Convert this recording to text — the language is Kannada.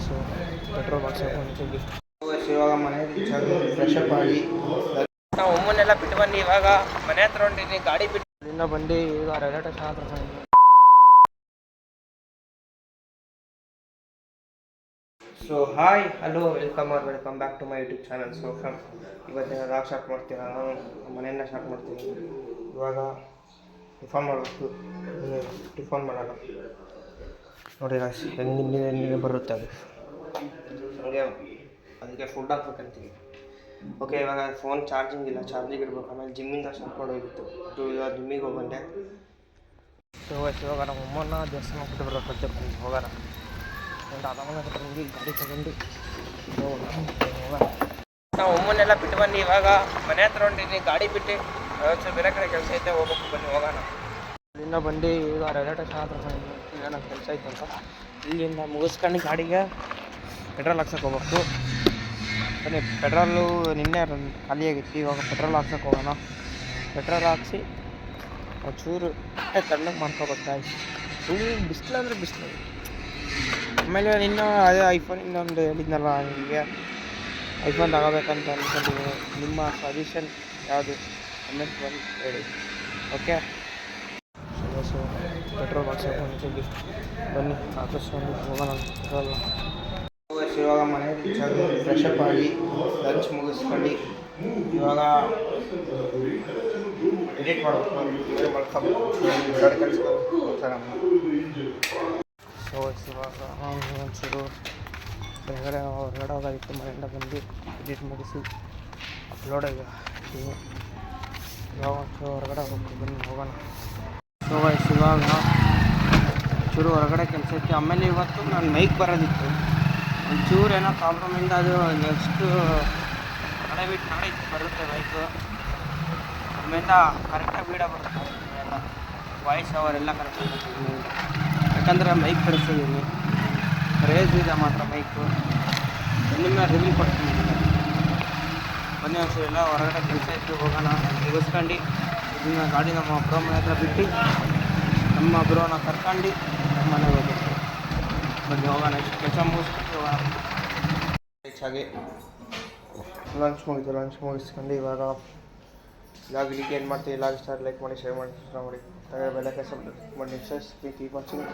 ಸೊ ಪೆಟ್ರೋಲ್ ಹಾಕ್ಸೋಕೆ ಇವಾಗ ಮನೆಯಲ್ಲಿ ಫ್ರೆಶಪ್ ಆಗಿ ನಾವು ಒಮ್ಮನ್ನೆಲ್ಲ ಬಿಟ್ಟು ಬನ್ನಿ. ಇವಾಗ ಮನೆ ಹತ್ರ ಹೊಂಟಿನಿ, ಗಾಡಿ ಬಿಟ್ಟು ಇಲ್ಲಿಂದ ಬಂದು ಈಗ ರೈಲ್ವೆ ಸ್ಟೇಷನ್ ಹತ್ರ ಬಂದಿದ್ದೀನಿ. So hi hello welcome back to my YouTube channel. So friends, ಇವತ್ತಿನ ಲಾಗ್ ಸ್ಟಾರ್ಟ್ ಮಾಡ್ತೀನಿ. ನಾನು ಮನೆಯಿಂದ ಸ್ಟಾರ್ಟ್ ಮಾಡ್ತೀನಿ. ಇವಾಗ ಟಿಫನ್ ಮಾಡಬೇಕು. ಟಿಫನ್ ಮಾಡೋಣ ನೋಡಿ ರಾಶ್ ಹೆಂಗೆ ನೀರು ಬರುತ್ತೆ ಅದು ಹಂಗೆ, ಅದಕ್ಕೆ ಫುಡ್ ಹಾಕ್ಬೇಕಂತೀವಿ. ಓಕೆ, ಇವಾಗ ಫೋನ್ ಚಾರ್ಜಿಂಗ್ ಇಲ್ಲ, ಚಾರ್ಜಿಂಗ್ ಇರ್ಬೇಕು. ಆಮೇಲೆ ಜಿಮ್ಮಿಂದ ಸ್ಟಾರ್ಟ್ ಮಾಡೋಗಿತ್ತು. ಇವಾಗ ಜಿಮ್ಮಿಗೆ ಹೋಗಿ ಬಂದೆ. ಸೊ ಇವಾಗ ನಮ್ಮ ಅಮ್ಮನ ದೇವಸ್ಥಾನ ಬಿಟ್ಟು ಬರ್ಬೇಕಂತೆ. ಬಂದು ಹೋಗೋಣ ಅಂತ ಅಮ್ಮನ ಹತ್ರ ಹೋಗಿ ಗಾಡಿ ತಗೊಂಡು ಹೋಗೋಣ. ನಾವು ಅಮ್ಮನ್ನೆಲ್ಲ ಬಿಟ್ಟು ಬನ್ನಿ. ಇವಾಗ ಮನೆ ಹತ್ರ ಹೊಂಟಿನಿ, ಗಾಡಿ ಬಿಟ್ಟು ಸೊ ಬೇರೆ ಕಡೆ ಕೆಲಸ ಐತೆ, ಹೋಗ್ಬೇಕು. ಬನ್ನಿ ಹೋಗೋಣ. ಇಲ್ಲಿಂದ ಬಂದು ಈಗ ರೈಲ್ವೆ ಸ್ಟೇಷನ್ ಹತ್ರ ಬಂದು ಏನೋ ಕೆಲಸ ಐತೆ ಅಂತ ಇಲ್ಲಿಂದ ಮುಗಿಸ್ಕೊಂಡು ಗಾಡಿಗೆ ಪೆಟ್ರೋಲ್ ಹಾಕ್ಸೋಕೆ ಹೋಗ್ಬೇಕು. ಬನ್ನಿ, ಪೆಟ್ರೋಲು ನಿನ್ನೆ ಖಾಲಿಯಾಗಿತ್ತು. ಇವಾಗ ಪೆಟ್ರೋಲ್ ಹಾಕ್ಸೋಕೆ ಹೋಗೋಣ. ಪೆಟ್ರೋಲ್ ಹಾಕ್ಸಿ ಒಂಚೂರು ತಣ್ಣಗೆ ಮಾಡ್ಕೊಬೇಕಾಯ್ತು. ಫುಲ್ ಬಿಸಿಲು ಅಂದರೆ ಬಿಸಿಲು. ಆಮೇಲೆ ನಿನ್ನ ಅದೇ ಐಫೋನ್ ಇನ್ನೊಂದು ಹೇಳಿದ್ನಲ್ಲ, ನಿಮಗೆ ಐಫೋನ್ ತಗೋಬೇಕಂತ ಅಂದ್ಕೊಂಡಿದ್ದೀನಿ. ನಿಮ್ಮ ಸಜೆಷನ್ ಯಾವುದು ಕಮೆಂಟ್ ಬಂದು ಹೇಳಿ. ಓಕೆ, ಸೊ ಪೆಟ್ರೋಲ್ ಹಾಕ್ಸೋಕೆ ಬನ್ನಿ ಹಾಕಿಸ್ಕೊಂಡು ಹೋಗೋಣ ಪೆಟ್ರೋಲ್. ಇವಾಗ ಮನೆಯಲ್ಲಿ ಫ್ರೆಶಪ್ ಆಗಿ ಲಂಚ್ ಮುಗಿಸ್ಕೊಂಡು ಇವಾಗ ಎಡಿಟ್ ಮಾಡಬೇಕು. ಕೆಲಸ ಸೊ ಇವಾಗ ಒಂಚೂರು ಹೊರಗಡೆ ಹೋಗೋದಿತ್ತು. ಮನೆಯಿಂದ ಬಂದು ಎಡಿಟ್ ಮುಗಿಸಿ ಅಪ್ಲೋಡ್ ಇವಾಗ ಒಂಚೂರು ಹೊರಗಡೆ ಹೋಗ್ಬೇಕು. ಬನ್ನಿ ಹೋಗೋಣ. ಸೊ ಇವಾಗ ಒಂಚೂರು ಹೊರಗಡೆ ಕೆಲಸ ಇತ್ತು. ಆಮೇಲೆ ಇವತ್ತು ನಾನು ಮೈಕ್ ಬರೋದಿತ್ತು. ಒಂಚೂರು ಏನೋ ಪ್ರಾಬ್ಲಮಿಂದ ಅದು ನೆಕ್ಸ್ಟು ನಾಳೆ ಬಿಟ್ಟು ನಾಳೆ ಬರುತ್ತೆ ಬೈಕು. ಆಮೇಲೆ ಕರೆಕ್ಟಾಗಿ ವೀಡಿಯೋ ಬರುತ್ತೆ. ಎಲ್ಲ ವಾಯ್ಸ್ ಅವರೆಲ್ಲ ಕರೆಕ್ಟಾಗಿ ಬರ್ತೀನಿ. ಯಾಕಂದರೆ ಮೈಕ್ ಕಳಿಸಿದ್ದೀನಿ, ರೇಸ್ ಇದೆ ಮಾತ್ರ ಮೈಕು. ನಿಮ್ಮ ರಿವ್ಯೂ ಕೊಡ್ತೀನಿ. ಬನ್ನಿ ಒಂಚೂರು ಎಲ್ಲ ಹೊರಗಡೆ ಕೆಲಸ ಇತ್ತು, ಹೋಗೋಣ. ಮುಗಿಸ್ಕೊಂಡು ಇದನ್ನ ಗಾಡಿ ನಮ್ಮ ಬ್ರೋ ಮನೆ ಹತ್ರ ಬಿಟ್ಟು ನಮ್ಮ ಬ್ರೋನ ಕರ್ಕೊಂಡು ನಮ್ಮ ಮನೆಗೆ ಹೋಗ್ಬೇಕು. ಬನ್ನಿ ಹೋಗೋಣ. ಇಷ್ಟು ಕೆಲಸ ಮುಗಿಸ್ಕೊಂಡು ಹೋಗೋಣ. ಹೆಚ್ಚಾಗಿ ಲಂಚ್ ಮುಗಿಸ್ಕೊಂಡು ಇವಾಗ ಲಾಗ್ ಇಲ್ಲಿಗೆ ಏನು ಮಾಡ್ತೀವಿ. ಲಾಗ್ ಸ್ಟಾರ್ ಲೈಕ್ ಮಾಡಿ, ಶೇರ್ ಮಾಡಿ, ಸಬ್ಸ್ಕ್ರೈಬ್ ಮಾಡಿ. ಬೆಲೆ ಕೆಲಸ ಮಾಡಿ. Next keep watching.